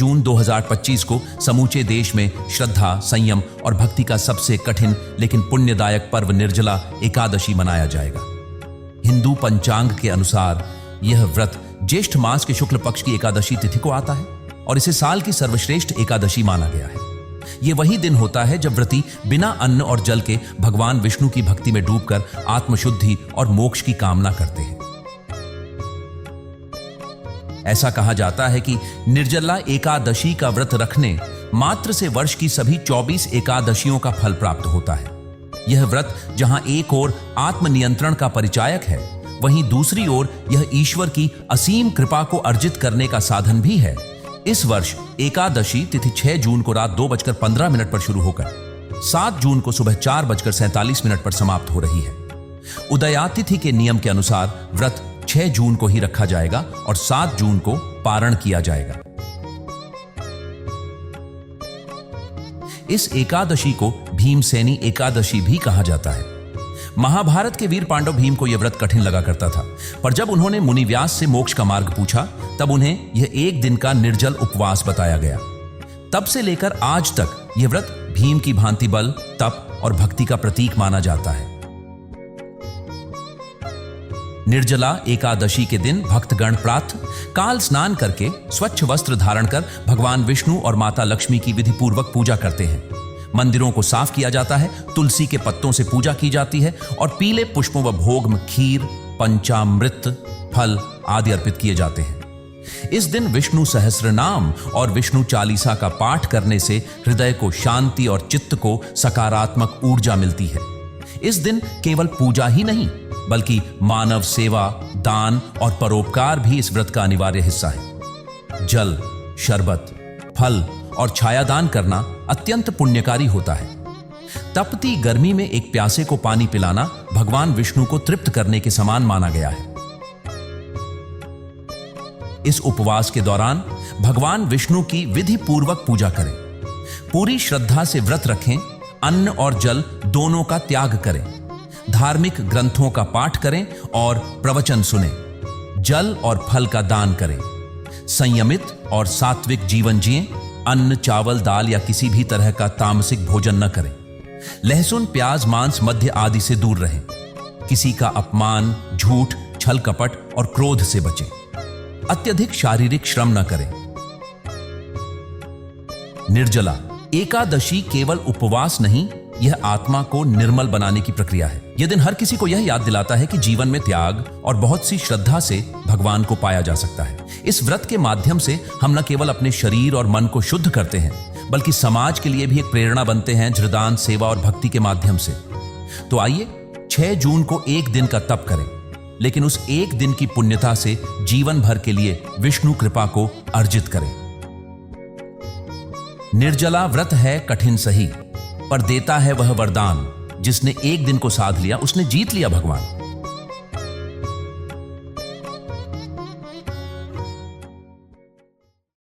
जून 2025 को समूचे देश में श्रद्धा, संयम और भक्ति का सबसे कठिन लेकिन पुण्यदायक पर्व निर्जला एकादशी मनाया जाएगा। हिंदू पंचांग के अनुसार यह व्रत ज्येष्ठ मास के शुक्ल पक्ष की एकादशी तिथि को आता है और इसे साल की सर्वश्रेष्ठ एकादशी माना गया है। यह वही दिन होता है जब व्रती बिना अन्न और जल के भगवान विष्णु की भक्ति में डूबकर आत्मशुद्धि और मोक्ष की कामना करते हैं। ऐसा कहा जाता है कि निर्जला एकादशी का व्रत रखने मात्र से वर्ष की सभी 24 एकादशियों का फल प्राप्त होता है। यह व्रत जहां एक ओर आत्मनियंत्रण का परिचायक है, वहीं दूसरी ओर यह ईश्वर की असीम कृपा को अर्जित करने का साधन भी है। इस वर्ष एकादशी तिथि 6 जून को रात 2:15 पर शुरू होकर 7 जून को सुबह 4:47 पर समाप्त हो रही है। उदयातिथि के नियम के अनुसार व्रत 6 जून को ही रखा जाएगा और 7 जून को पारण किया जाएगा। इस एकादशी को भीमसेनी एकादशी भी कहा जाता है। महाभारत के वीर पांडव भीम को यह व्रत कठिन लगा करता था, पर जब उन्होंने मुनि व्यास से मोक्ष का मार्ग पूछा तब उन्हें यह एक दिन का निर्जल उपवास बताया गया। तब से लेकर आज तक यह व्रत भीम की भांति बल, तप और भक्ति का प्रतीक माना जाता है। निर्जला एकादशी के दिन भक्तगण प्रातः काल स्नान करके स्वच्छ वस्त्र धारण कर भगवान विष्णु और माता लक्ष्मी की विधि पूर्वक पूजा करते हैं। मंदिरों को साफ किया जाता है, तुलसी के पत्तों से पूजा की जाती है और पीले पुष्पों व भोग में खीर, पंचामृत, फल आदि अर्पित किए जाते हैं। इस दिन विष्णु सहस्रनाम और विष्णु चालीसा का पाठ करने से हृदय को शांति और चित्त को सकारात्मक ऊर्जा मिलती है। इस दिन केवल पूजा ही नहीं बल्कि मानव सेवा, दान और परोपकार भी इस व्रत का अनिवार्य हिस्सा है। जल, शरबत, फल और छायादान करना अत्यंत पुण्यकारी होता है। तपती गर्मी में एक प्यासे को पानी पिलाना भगवान विष्णु को तृप्त करने के समान माना गया है। इस उपवास के दौरान भगवान विष्णु की विधि पूर्वक पूजा करें, पूरी श्रद्धा से व्रत रखें, अन्न और जल दोनों का त्याग करें, धार्मिक ग्रंथों का पाठ करें और प्रवचन सुनें, जल और फल का दान करें, संयमित और सात्विक जीवन जिएं, अन्न, चावल, दाल या किसी भी तरह का तामसिक भोजन न करें, लहसुन, प्याज, मांस, मद्य आदि से दूर रहें, किसी का अपमान, झूठ, छल कपट और क्रोध से बचें, अत्यधिक शारीरिक श्रम न करें। निर्जला एकादशी केवल उपवास नहीं, यह आत्मा को निर्मल बनाने की प्रक्रिया है। यह दिन हर किसी को यह याद दिलाता है कि जीवन में त्याग और बहुत सी श्रद्धा से भगवान को पाया जा सकता है। इस व्रत के माध्यम से हम न केवल अपने शरीर और मन को शुद्ध करते हैं बल्कि समाज के लिए भी एक प्रेरणा बनते हैं, धृदान, सेवा और भक्ति के माध्यम से। तो आइए 6 जून को एक दिन का तप करें, लेकिन उस एक दिन की पुण्यता से जीवन भर के लिए विष्णु कृपा को अर्जित करें। निर्जला व्रत है कठिन सही, पर देता है वह वरदान। जिसने एक दिन को साध लिया उसने जीत लिया भगवान।